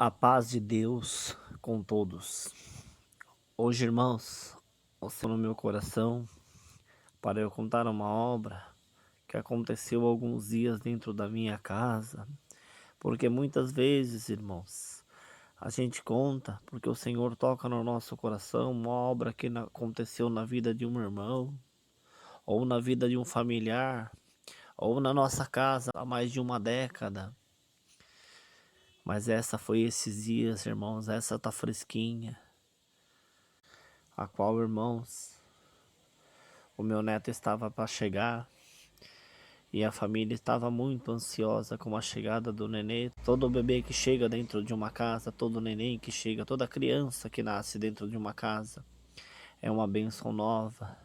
A paz de Deus com todos. Hoje, irmãos, o Senhor no meu coração para eu contar uma obra que aconteceu há alguns dias dentro da minha casa, porque muitas vezes, irmãos, a gente conta porque o Senhor toca no nosso coração uma obra que aconteceu na vida de um irmão, ou na vida de um familiar, ou na nossa casa há mais de uma década. Mas essa foi esses dias, irmãos, essa tá fresquinha. A qual, irmãos, o meu neto estava para chegar e a família estava muito ansiosa com a chegada do nenê. Todo bebê que chega dentro de uma casa, todo neném que chega, toda criança que nasce dentro de uma casa é uma bênção nova,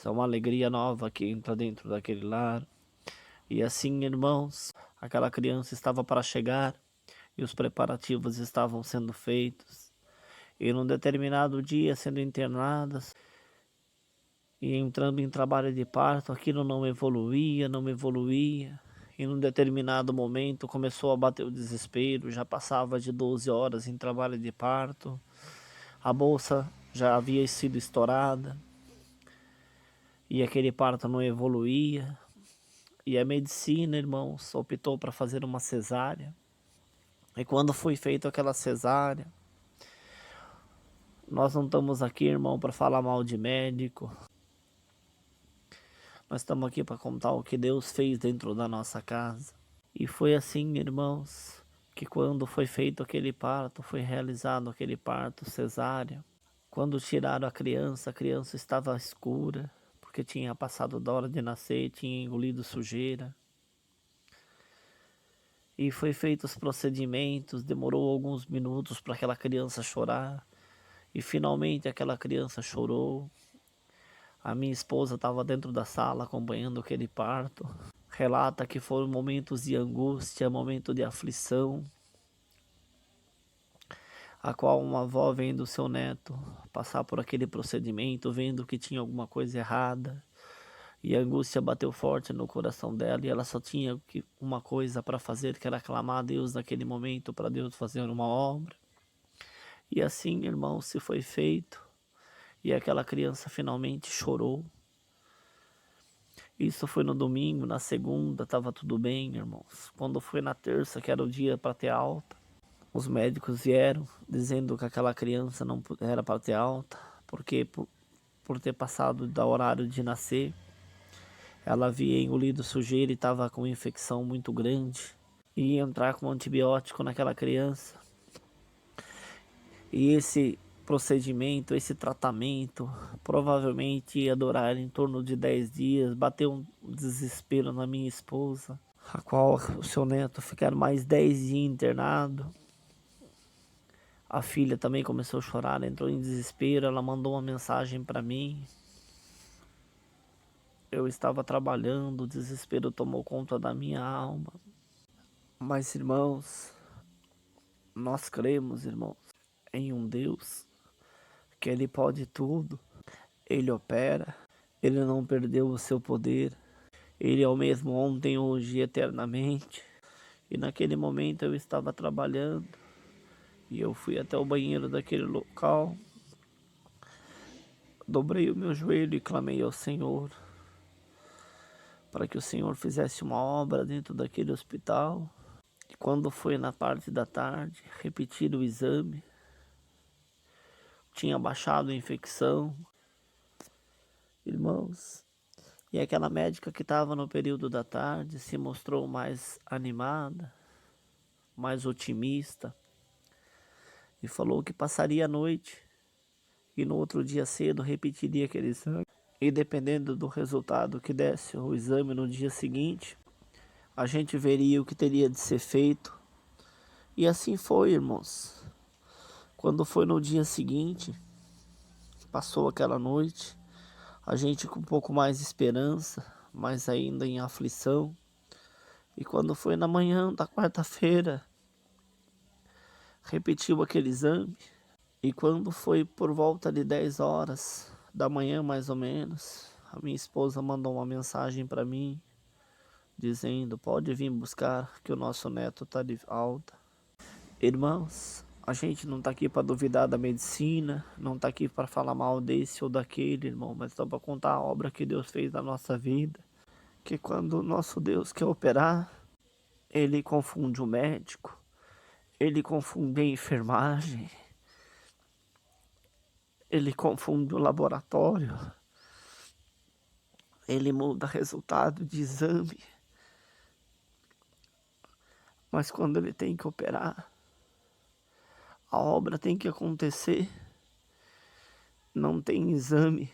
é uma alegria nova que entra dentro daquele lar. E assim, irmãos, aquela criança estava para chegar e os preparativos estavam sendo feitos. E num determinado dia, sendo internadas e entrando em trabalho de parto, aquilo não evoluía, não evoluía. E num determinado momento começou a bater o desespero, já passava de 12 horas em trabalho de parto. A bolsa já havia sido estourada e aquele parto não evoluía. E a medicina, irmãos, optou para fazer uma cesárea. E quando foi feita aquela cesárea, nós não estamos aqui, irmão, para falar mal de médico. Nós estamos aqui para contar o que Deus fez dentro da nossa casa. E foi assim, irmãos, que quando foi feito aquele parto, foi realizado aquele parto cesáreo. Quando tiraram a criança estava escura, porque tinha passado da hora de nascer, tinha engolido sujeira. E foi feito os procedimentos, demorou alguns minutos para aquela criança chorar. E finalmente aquela criança chorou. A minha esposa estava dentro da sala acompanhando aquele parto. Relata que foram momentos de angústia, momentos de aflição, a qual uma avó vendo o seu neto passar por aquele procedimento, vendo que tinha alguma coisa errada, e a angústia bateu forte no coração dela, e ela só tinha uma coisa para fazer, que era clamar a Deus naquele momento, para Deus fazer uma obra. E assim, irmão, se foi feito, e aquela criança finalmente chorou. Isso foi no domingo, na segunda estava tudo bem, irmãos. Quando foi na terça, que era o dia para ter alta, os médicos vieram dizendo que aquela criança não era para ter alta, porque por ter passado do horário de nascer, ela havia engolido sujeira e estava com infecção muito grande. E ia entrar com antibiótico naquela criança. E esse procedimento, esse tratamento, provavelmente ia durar em torno de 10 dias. Bateu um desespero na minha esposa, a qual o seu neto ficar mais 10 dias internado. A filha também começou a chorar, entrou em desespero, ela mandou uma mensagem para mim. Eu estava trabalhando, o desespero tomou conta da minha alma. Mas, irmãos, nós cremos, irmãos, em um Deus que Ele pode tudo, Ele opera, Ele não perdeu o seu poder, Ele é o mesmo ontem, hoje e eternamente. E naquele momento eu estava trabalhando e eu fui até o banheiro daquele local, dobrei o meu joelho e clamei ao Senhor para que o Senhor fizesse uma obra dentro daquele hospital. E quando foi na parte da tarde, repetir o exame, tinha baixado a infecção, irmãos. E aquela médica que estava no período da tarde se mostrou mais animada, mais otimista, e falou que passaria a noite e no outro dia cedo repetiria aquele exame. E dependendo do resultado que desse o exame no dia seguinte, a gente veria o que teria de ser feito. E assim foi, irmãos. Quando foi no dia seguinte, passou aquela noite, a gente com um pouco mais de esperança, mas ainda em aflição. E quando foi na manhã da quarta-feira, repetiu aquele exame. E quando foi por volta de 10 horas da manhã, mais ou menos, a minha esposa mandou uma mensagem para mim, dizendo: pode vir buscar que o nosso neto está de alta. Irmãos, a gente não tá aqui para duvidar da medicina, não tá aqui para falar mal desse ou daquele, irmão, mas só para contar a obra que Deus fez na nossa vida. Que quando o nosso Deus quer operar, ele confunde o médico, ele confunde a enfermagem, ele confunde o laboratório, ele muda resultado de exame. Mas quando ele tem que operar, a obra tem que acontecer, não tem exame,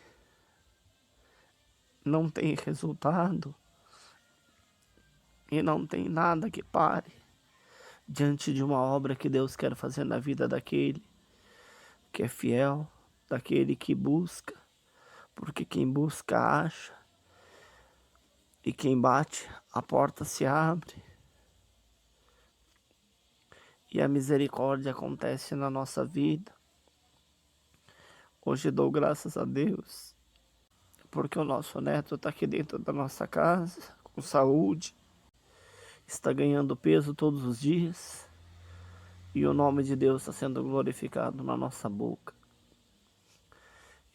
não tem resultado e não tem nada que pare diante de uma obra que Deus quer fazer na vida daquele que é fiel, daquele que busca, porque quem busca acha, e quem bate, a porta se abre. E a misericórdia acontece na nossa vida. Hoje dou graças a Deus, porque o nosso neto está aqui dentro da nossa casa, com saúde, está ganhando peso todos os dias, e o nome de Deus está sendo glorificado na nossa boca.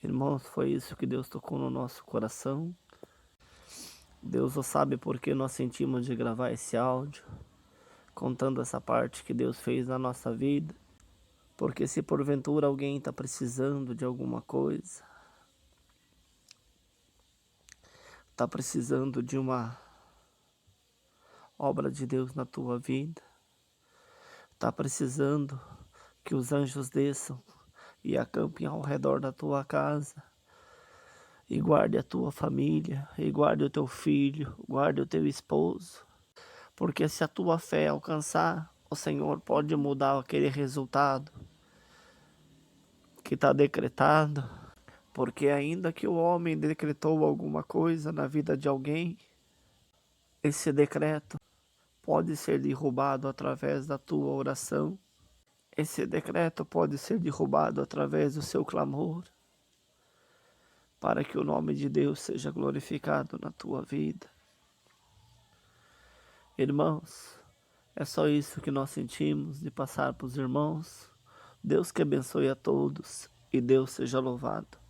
Irmãos, foi isso que Deus tocou no nosso coração. Deus não sabe por que nós sentimos de gravar esse áudio, contando essa parte que Deus fez na nossa vida. Porque se porventura alguém está precisando de alguma coisa, está precisando de uma obra de Deus na tua vida, está precisando que os anjos desçam e acampem ao redor da tua casa, e guarde a tua família, e guarde o teu filho, guarde o teu esposo, porque se a tua fé alcançar, o Senhor pode mudar aquele resultado que está decretado, porque ainda que o homem decretou alguma coisa na vida de alguém, esse decreto pode ser derrubado através da tua oração, esse decreto pode ser derrubado através do seu clamor, para que o nome de Deus seja glorificado na tua vida. Irmãos, é só isso que nós sentimos de passar para os irmãos. Deus que abençoe a todos e Deus seja louvado.